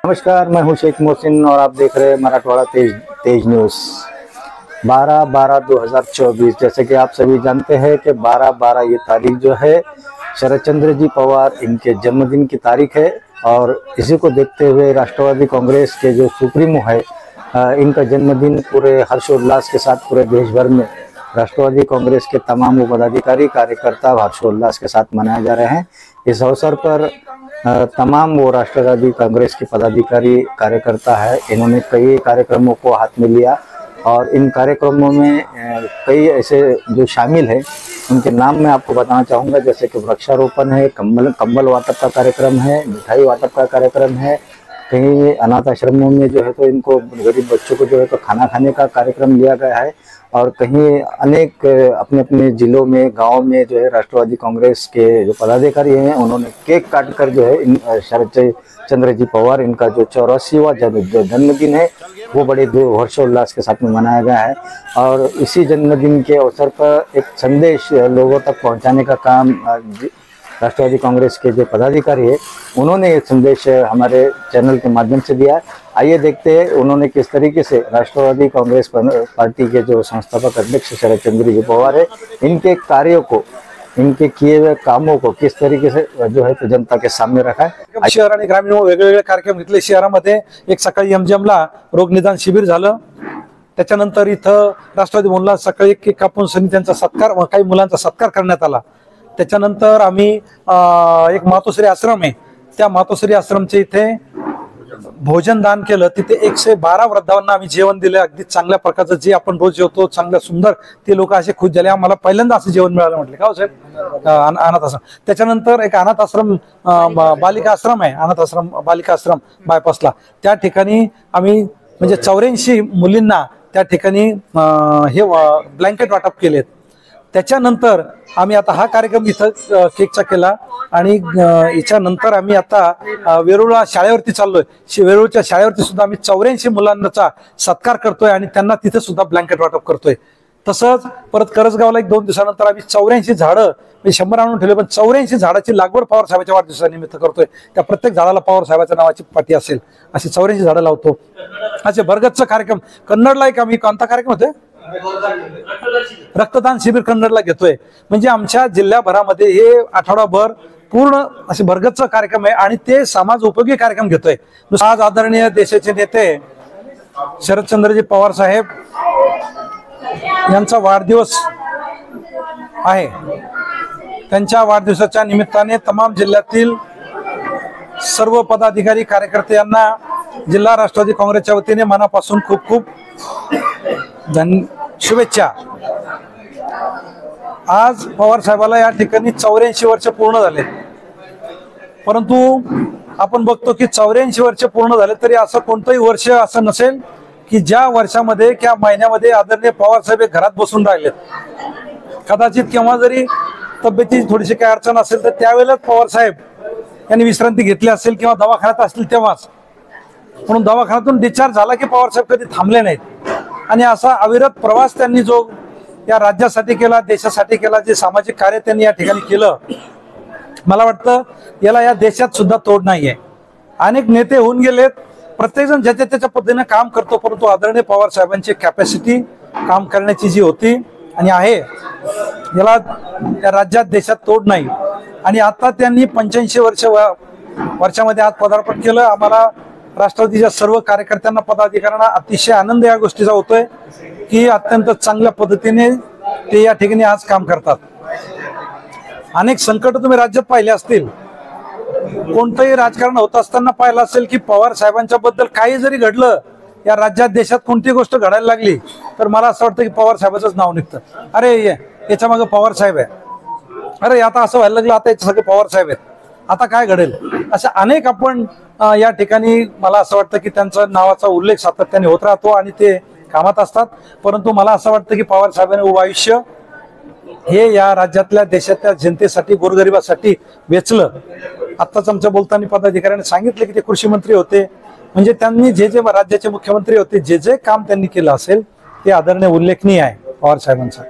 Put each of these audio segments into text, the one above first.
नमस्कार, मैं हूं शेख मोहसिन और आप देख रहे हैं मराठवाड़ा तेज तेज न्यूज़। 12/12/2024 जैसे कि आप सभी जानते हैं कि 12/12 ये तारीख जो है शरद चंद्र जी पवार इनके जन्मदिन की तारीख है। और इसी को देखते हुए राष्ट्रवादी कांग्रेस के जो सुप्रीमो है इनका जन्मदिन पूरे हर्षोल्लास के साथ पूरे देश भर में राष्ट्रवादी कांग्रेस के तमाम पदाधिकारी कार्यकर्ता हर्षोल्लास के साथ मनाए जा रहे हैं। इस अवसर पर तमाम वो राष्ट्रवादी कांग्रेस के पदाधिकारी कार्यकर्ता है, इन्होंने कई कार्यक्रमों को हाथ में लिया और इन कार्यक्रमों में कई ऐसे जो शामिल हैं उनके नाम मैं आपको बताना चाहूँगा, जैसे कि वृक्षारोपण है, कंबल वाटप का कार्यक्रम है, मिठाई वाटप का कार्यक्रम है, कहीं अनाथ आश्रमों में जो है तो इनको गरीब बच्चों को जो है तो खाना खाने का कार्यक्रम लिया गया है। और कहीं अनेक अपने अपने जिलों में गांव में जो है राष्ट्रवादी कांग्रेस के जो पदाधिकारी हैं उन्होंने केक काटकर जो है शरद चंद्र जी पवार इनका जो 84वां जन्मदिन है वो बड़े हर्षोल्लास के साथ में मनाया गया है। और इसी जन्मदिन के अवसर पर एक संदेश लोगों तक पहुंचाने का काम राष्ट्रवादी कांग्रेस के जो पदाधिकारी है उन्होंने ये संदेश हमारे चैनल के माध्यम से दिया। आइए देखते हैं उन्होंने किस तरीके से राष्ट्रवादी कांग्रेस पार्टी के जो संस्थापक अध्यक्ष शरद चंद्र जी पवार है इनके कार्यों को, इनके किए हुए कामों को किस तरीके से जो है तो जनता के सामने रखा है। शहर आणि ग्रामीण वेगवेगळे कार्यक्रम घेतले। शहरामध्ये एक सकाळी एमजीएमला रोग निदान शिबिर झालं, त्याच्यानंतर इथं राष्ट्रवादी भवनला सकाळी एक केक कापून सनी त्यांचा सत्कार, काही मुलांचा सत्कार करण्यात आला। त्याच्यानंतर आम्ही एक मातोश्री आश्रम आहे त्या मातोश्री आश्रमचे इथे भोजन दान केलं। तिथे 112 वृद्धांना आम्ही जेवण दिलं, अगदी चांगल्या प्रकारचं जे आपण रोज जेवतो चांगलं सुंदर, ते लोक असे खुश झाले आम्हाला पहिल्यांदा असं जेवण मिळालं म्हटले का हो साहेब। अनाथ आश्रम, त्याच्यानंतर एक अनाथ आश्रम बालिका आश्रम आहे, अनाथ आश्रम बालिका आश्रम बायपासला, त्या ठिकाणी आम्ही म्हणजे 84 मुलींना त्या ठिकाणी हे ब्लँकेट वाटप केलेत। त्याच्यानंतर आम्ही आता हा कार्यक्रम इथं केकचा केला आणि याच्यानंतर आम्ही आता वेरूळला शाळेवरती चाललोय। वेरूळच्या शाळेवरती सुद्धा आम्ही 84 मुलांचा सत्कार करतोय आणि त्यांना तिथे सुद्धा ब्लँकेट वाटप करतोय। तसंच परत करसगावला एक 2 दिवसानंतर आम्ही 84 झाडं, म्हणजे 100 आणून ठेवले पण 84 झाडाची लागवड पवार साहेबांच्या वाढदिवसानिमित्त करतोय। त्या प्रत्येक झाडाला पवार साहेबांच्या नावाची पाटी असेल अशी 84 झाडं लावतो। असे भरगतचा कार्यक्रम कन्नडला एक आम्ही कोणता कार्यक्रम होते, रक्तदान शिबिर कन्नडला घेतोय। म्हणजे आमच्या जिल्ह्याभरामध्ये हे आठवडाभर पूर्ण असे भरगतचा कार्यक्रम आहे आणि ते समाज उपयोगी कार्यक्रम घेतोय। आज आदरणीय देशाचे नेते शरदचंद्रजी पवार साहेब यांचा वाढदिवस आहे। त्यांच्या वाढदिवसाच्या निमित्ताने तमाम जिल्ह्यातील सर्व पदाधिकारी कार्यकर्ते यांना जिल्हा राष्ट्रवादी काँग्रेसच्या वतीने मनापासून खूप खूप शुभेच्छा। आज पवार साहेबाला या ठिकाणी 84 वर्ष पूर्ण झाले, परंतु आपण बघतो की 84 वर्ष पूर्ण झाले तरी असं कोणतंही वर्ष असं नसेल की ज्या वर्षामध्ये किंवा महिन्यामध्ये आदरणीय पवार साहेब घरात बसून राहिलेत। कदाचित केव्हा जरी तब्येतीची थोडीशी काही अडचण असेल तर त्यावेळेलाच पवार साहेब यांनी विश्रांती घेतली असेल किंवा दवाखान्यात असतील तेव्हाच, म्हणून दवाखान्यातून डिस्चार्ज झाला की पवार साहेब कधी थांबले नाहीत आणि असा अविरत प्रवास त्यांनी जो या राज्यासाठी केला, देशासाठी केला, जे सामाजिक कार्य त्यांनी या ठिकाणी केलं, मला वाटतं याला या देशात सुद्धा तोड नाहीये। अनेक नेते होऊन गेलेत, प्रत्येकजण ज्याच्या त्याच्या पद्धतीने काम करतो, परंतु आदरणीय पवार साहेबांची कॅपॅसिटी काम करण्याची जी होती आणि आहे याला या राज्यात देशात तोड नाही। आणि आता त्यांनी 85 वर्षामध्ये आज पदार्पण केलं। आम्हाला राष्ट्रवादीच्या सर्व कार्यकर्त्यांना पदाधिकाऱ्यांना अतिशय आनंद या गोष्टीचा होतोय की अत्यंत चांगल्या पद्धतीने ते या ठिकाणी आज काम करतात। अनेक संकट तुम्ही राज्यात पाहिले असतील, कोणतंही राजकारण होत असताना पाहिलं असेल की पवार साहेबांच्या बद्दल काही जरी घडलं या राज्यात देशात कोणती गोष्ट घडायला लागली तर मला असं वाटतं की पवार साहेबांचंच नाव निघतं, अरे याच्या मागे पवार साहेब आहे, अरे आता असं व्हायला लागलं आता याच्या सगळे पवार साहेब आहेत, आता काय घडेल। अशा अनेक आपण या ठिकाणी मला असं वाटतं की त्यांचा नावाचा उल्लेख सातत्याने होत राहतो आणि ते कामात असतात। परंतु मला असं वाटतं की पवार साहेबांनी उभं आयुष्य हे या राज्यातल्या देशातल्या जनतेसाठी गोरगरिबासाठी वेचलं। आत्ताच आमच्या बोलताना पदाधिकाऱ्यांनी सांगितले की ते कृषी मंत्री होते, म्हणजे त्यांनी जे जे राज्याचे मुख्यमंत्री होते जे जे काम त्यांनी केलं असेल ते आदरणीय उल्लेखनीय आहे पवार साहेबांचा।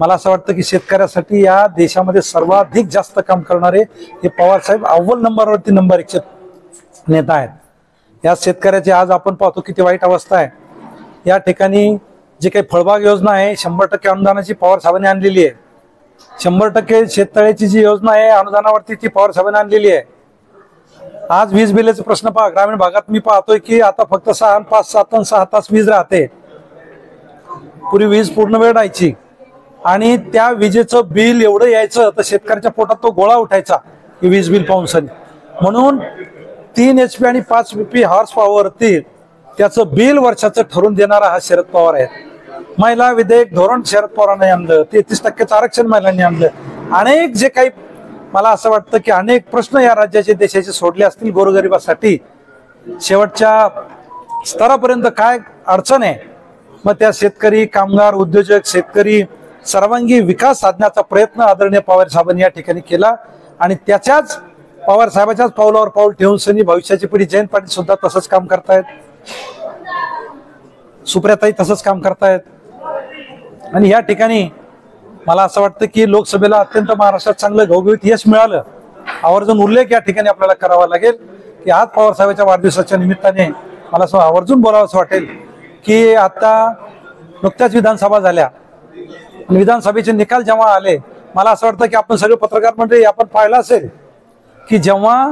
मला असं वाटतं की शेतकऱ्यासाठी या देशामध्ये सर्वाधिक जास्त काम करणारे हे पवार साहेब अव्वल नंबरवरती नंबर 1 नेता आहेत। या शेतकऱ्याची आज आपण पाहतो किती वाईट अवस्था आहे। या ठिकाणी जे काही फळबाग योजना आहे 100% अनुदानाची पवार साहेबांनी आणलेली आहे। 100% शेततळ्याची जी योजना आहे अनुदानावरती ती पवार साहेबांनी आणलेली आहे। आज वीज बिलाचे प्रश्न पहा, ग्रामीण भागात मी पाहतोय की आता फक्त 6 आणि 5 7 आणि 6 तास वीज राहते। पूर्वी वीज पूर्ण वेळ राहायची आणि त्या विजेचं बिल एवढं यायचं तर शेतकऱ्याच्या पोटात तो गोळा उठायचा की वीज बिल पाहून सनी। म्हणून 3 HP आणि 5 BP हॉर्स पॉवरवरती त्याचं बिल वर्षाचं ठरवून देणारा हा शरद पवार आहे। महिला विधेयक धोरण शरद पवारांनी आणलं, 33% आरक्षण महिलांनी आणलं। अनेक जे काही मला असं वाटतं की अनेक प्रश्न या राज्याचे देशाचे सोडले असतील गोरगरिबासाठी, शेवटच्या स्तरापर्यंत काय अडचण आहे मग त्या शेतकरी, कामगार, उद्योजक, शेतकरी सर्वांगी विकास साधण्याचा प्रयत्न आदरणीय पवार साहेबांनी या ठिकाणी केला आणि त्याच्याच पवार साहेबाच्याच पावलावर पाऊल ठेवून सनी भविष्याची पिढी जयंत पाटील सुद्धा तसंच काम करतायत, सुप्रियाताई तसंच काम करतायत। आणि या ठिकाणी मला असं वाटतं की लोकसभेला अत्यंत महाराष्ट्रात चांगलं घवघवीत यश मिळालं। आवर्जून उल्लेख या ठिकाणी आपल्याला करावा लागेल की आज पवार साहेबांच्या वाढदिवसाच्या निमित्ताने मला असं आवर्जून बोलावंसं वाटेल की आता नुकत्याच विधानसभा झाल्या आणि विधानसभेचे निकाल जेव्हा आले मला असं वाटतं की आपण सगळे पत्रकार मंडळी आपण पाहिलं असेल की जेव्हा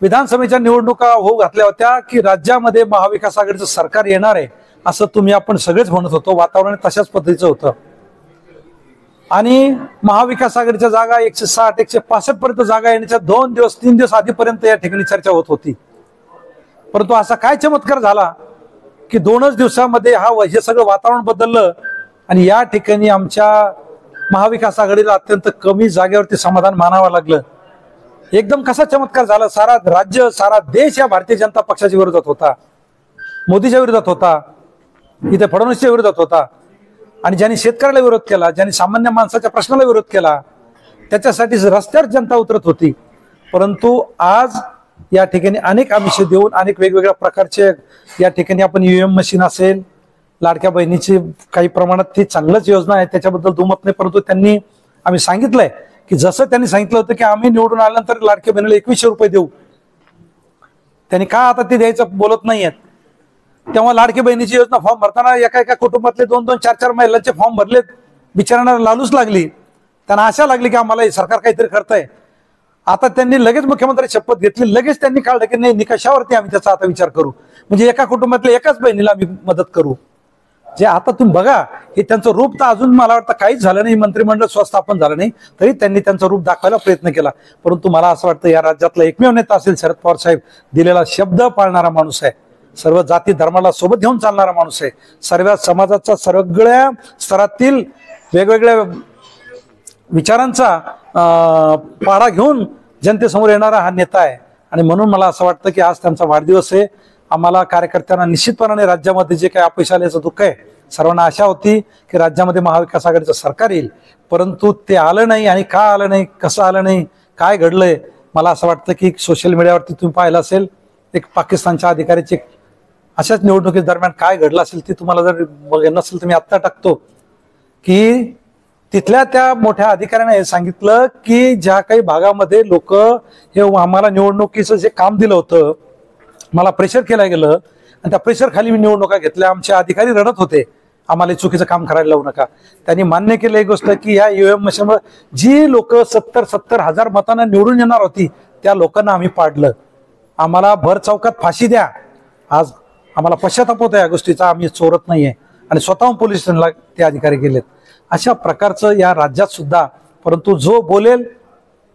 विधानसभेच्या निवडणुका होऊ घातल्या होत्या की राज्यामध्ये महाविकास आघाडीचं सरकार येणार आहे असं तुम्ही आपण सगळेच म्हणत होतो, वातावरण तशाच पद्धतीचं होतं आणि महाविकास आघाडीच्या जागा 160 165 पर्यंत जागा येण्याच्या 2 दिवस 3 दिवस आधीपर्यंत या ठिकाणी चर्चा होत होती। परंतु असा काय चमत्कार झाला की 2च दिवसामध्ये हे सगळं वातावरण बदललं आणि या ठिकाणी आमच्या महाविकास आघाडीला अत्यंत कमी जागेवरती समाधान मानावं लागलं। एकदम कसा चमत्कार झाला, सारा राज्य सारा देश या भारतीय जनता पक्षाच्या विरोधात होता, मोदीच्या विरोधात होता, इथे फडणवीसच्या विरोधात होता आणि ज्यांनी शेतकऱ्याला विरोध केला, ज्यांनी सामान्य माणसाच्या प्रश्नाला विरोध केला त्याच्यासाठी रस्त्यावर जनता उतरत होती। परंतु आज या ठिकाणी अनेक आमिष देऊन अनेक वेगवेगळ्या प्रकारचे या ठिकाणी आपण EVM मशीन असेल, लाडक्या बहिणीची काही प्रमाणात ती चांगलंच योजना आहे त्याच्याबद्दल दुमत नाही, परंतु त्यांनी आम्ही सांगितलंय की जसं त्यांनी सांगितलं होतं की आम्ही निवडून आल्यानंतर लाडक्या बहिणीला 2100 रुपये देऊ, त्यांनी का आता ते द्यायचं बोलत नाहीयेत। तेव्हा लाडकी बहिणीची योजना फॉर्म भरताना एका कुटुंबातले 2-2 4-4 महिलांचे फॉर्म भरलेत, बिचाऱ्यांना लालूच लागली, त्यांना आशा लागली की आम्हाला हे सरकार काहीतरी करतंय। आता त्यांनी लगेच मुख्यमंत्री शपथ घेतली, लगेच त्यांनी काढलं की नाही निकषावरती आम्ही त्याचा आता विचार करू, म्हणजे एका कुटुंबातल्या एकाच बहिणीला आम्ही मदत करू। जे आता तुम्ही बघा हे त्यांचं रूप तर अजून मला वाटतं काहीच झालं नाही, मंत्रिमंडळ स्वस्थापन झालं नाही तरी त्यांनी त्यांचं रूप दाखवायला प्रयत्न केला। परंतु मला असं वाटतं या राज्यातला एकमेव नेता असेल शरद पवार साहेब, दिलेला शब्द पाळणारा माणूस आहे, सर्व जाती धर्माला सोबत घेऊन चालणारा माणूस आहे, सर्व समाजाचा सगळ्या स्तरातील वेगवेगळ्या विचारांचा पाढा घेऊन जनतेसमोर येणारा हा नेता आहे आणि म्हणून मला असं वाटतं की आज त्यांचा वाढदिवस आहे। आम्हाला कार्यकर्त्यांना निश्चितपणाने राज्यामध्ये जे काही अपयश आल्याचं दुःख आहे, सर्वांना आशा होती की राज्यामध्ये महाविकास आघाडीचं सरकार येईल, परंतु ते आलं नाही आणि का आलं नाही, कसं आलं नाही, काय घडलंय, मला असं वाटतं की सोशल मीडियावरती तुम्ही पाहिलं असेल एक पाकिस्तानच्या अधिकाऱ्याची अशाच निवडणुकी दरम्यान काय घडलं असेल ते तुम्हाला जर बघ नसेल तर मी आत्ता टाकतो की तिथल्या त्या मोठ्या अधिकाऱ्याने हे सांगितलं की ज्या काही भागामध्ये लोक हे आम्हाला निवडणुकीचं जे काम दिलं होतं मला प्रेशर केलं गेलं आणि त्या प्रेशर खाली मी निवडणुका घेतल्या, आमचे अधिकारी रडत होते आम्हाला चुकीचं काम करायला लावू नका। त्यांनी मान्य केलं एक गोष्ट की या EVM मशीनमुळे जी लोक 70-70 हजार मतांना निवडून येणार होती त्या लोकांना आम्ही पाडलं, आम्हाला भर चौकात फाशी द्या। आज आम्हाला पश्चाताप होता या गोष्टीचा, आम्ही चोरत नाहीये आणि स्वतःहून पोलीस स्टेशनला ते अधिकारी गेलेत। अशा प्रकारचं या राज्यात सुद्धा, परंतु जो बोलेल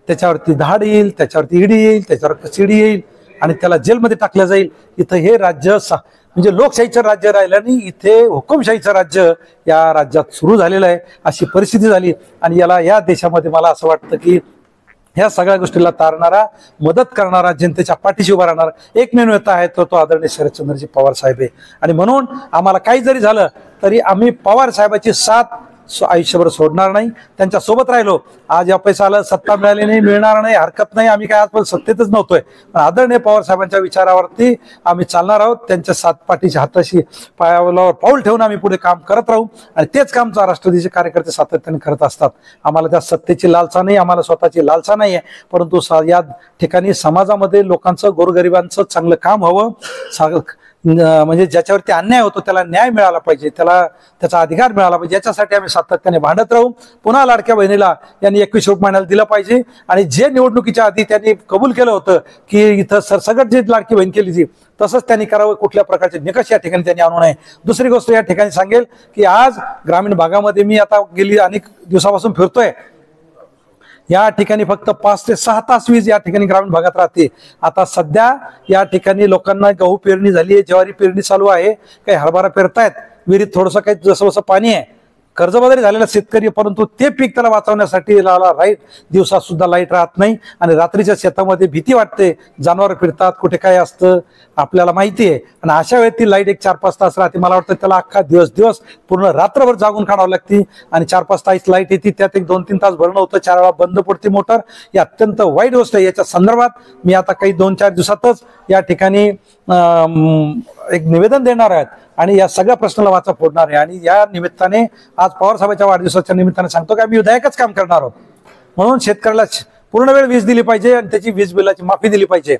त्याच्यावरती धाड येईल, त्याच्यावरती ईडी येईल, त्याच्यावर सीडी येईल आणि त्याला जेलमध्ये टाकलं जाईल। इथं हे राज्य म्हणजे लोकशाहीचं राज्य राहिलं नाही, इथे हुकुमशाहीचं राज्य या राज्यात सुरू झालेलं आहे, अशी परिस्थिती झाली आणि याला या देशामध्ये मला असं वाटतं की ह्या सगळ्या गोष्टीला तारणारा, मदत करणारा, जनतेच्या पाठीशी उभा राहणारा एकमेव नेता आहे तो आदरणीय शरदचंद्रजी पवार साहेब आहे आणि म्हणून आम्हाला काही जरी झालं तरी आम्ही पवार साहेबाची साथ आयुष्यभर सोडणार नाही, त्यांच्या सोबत राहिलो. आज या पैसा आला, सत्ता मिळाली नाही, मिळणार नाही, हरकत नाही, आम्ही काय आजपर्यंत सत्तेतच नव्हतोय, पण आदरणीय पवार साहेबांच्या विचारावरती आम्ही चालणार आहोत. त्यांच्या सात पाठीच्या हाताशी पायावर पाऊल ठेवून आम्ही पुढे काम करत राहू आणि तेच काम राष्ट्रवादीचे कार्यकर्ते सातत्याने करत असतात. आम्हाला त्या सत्तेची लालसा नाही, आम्हाला स्वतःची लालसा नाही आहे, परंतु या ठिकाणी समाजामध्ये लोकांचं, गोरगरिबांचं चांगलं काम हवं. म्हणजे ज्याच्यावरती अन्याय होतो त्याला न्याय मिळाला पाहिजे, त्याला त्याचा अधिकार मिळाला पाहिजे, याच्यासाठी आम्ही सातत्याने भांडत राहू. पुन्हा लाडक्या बहिणीला यांनी 21 रुपये महिन्याला दिलं पाहिजे आणि जे निवडणुकीच्या आधी त्यांनी कबूल केलं होतं की इथं सरसकट जी लाडकी बहीण केली ती तसंच त्यांनी करावं. कुठल्या प्रकारचे निकष या ठिकाणी त्यांनी आणू नये. दुसरी गोष्ट या ठिकाणी सांगेल की आज ग्रामीण भागामध्ये मी आता गेली अनेक दिवसापासून फिरतोय, या ठिकाणी फक्त 5 ते 6 तास वीज या ठिकाणी ग्रामीण भागात राहते. आता सध्या या ठिकाणी लोकांना गहू पेरणी झाली आहे, ज्वारी पेरणी चालू आहे, काही हरभरा पेरतायत, विहिरीत थोडंसं काही जसं जसं पाणी आहे, कर्जबाजारी झालेला शेतकरी, परंतु ते पीक त्याला वाचवण्यासाठी लाईट दिवसात सुद्धा लाईट राहत नाही आणि रात्रीच्या शेतामध्ये भीती वाटते, जनावर फिरतात, कुठे काय असतं आपल्याला माहिती आहे. आणि अशा वेळेत ती लाईट 4-5 तास राहते. मला वाटतं त्याला अख्खा दिवस पूर्ण रात्रभर जागून काढावं लागते आणि 4-5 तास लाईट येते, त्यात 1-2-3 तास भरणं होतं, 4 वेळा बंद पडते मोटर. ही अत्यंत वाईट गोष्ट आहे. याच्या संदर्भात मी आता काही 2-4 दिवसातच या ठिकाणी एक निवेदन देणार आहेत आणि या सगळ्या प्रश्नाला वाचा फोडणार आहे. आणि या निमित्ताने आज पवार साहेबांच्या वाढदिवसाच्या निमित्ताने सांगतो की आम्ही विधायकच काम करणार आहोत. म्हणून शेतकऱ्याला पूर्ण वेळ वीज दिली पाहिजे आणि त्याची वीज बिलाची माफी दिली पाहिजे.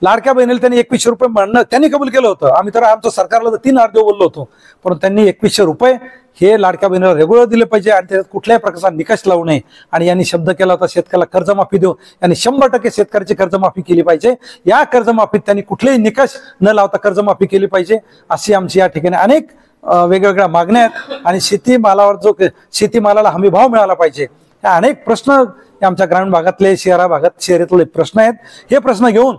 लाडक्या बहिणीला त्यांनी 2100 रुपये म्हणणं त्यांनी कबूल केलं होतं. आम्ही तर आमच्या सरकारला तर 3 अर्धे बोललो होतो, पण त्यांनी 2100 रुपये हे लाडक्या बहिणीला रेग्युलर दिले पाहिजे आणि त्याच्यात कुठल्याही प्रकारचा निकष लावू नये. आणि यांनी शब्द केला होता शेतकऱ्याला कर्जमाफी देऊ, यांनी 100% शेतकऱ्याची कर्जमाफी केली पाहिजे. या कर्जमाफीत त्यांनी कुठलेही निकष न लावता कर्जमाफी केली पाहिजे, अशी आमची या ठिकाणी अनेक वेगवेगळ्या मागण्या आहेत. आणि शेतीमालावर जो शेतीमालाला हमी भाव मिळाला पाहिजे, या अनेक प्रश्न आमच्या ग्रामीण भागातले, शहरातले प्रश्न आहेत. हे प्रश्न घेऊन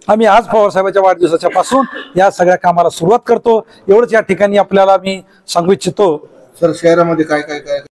आम्ही आज पवार साहेबांच्या वाढदिवसाच्या पासून या सगळ्या कामाला सुरुवात करतो. एवढंच या ठिकाणी आपल्याला मी सांगू इच्छितो. सर, शहरामध्ये काय काय काय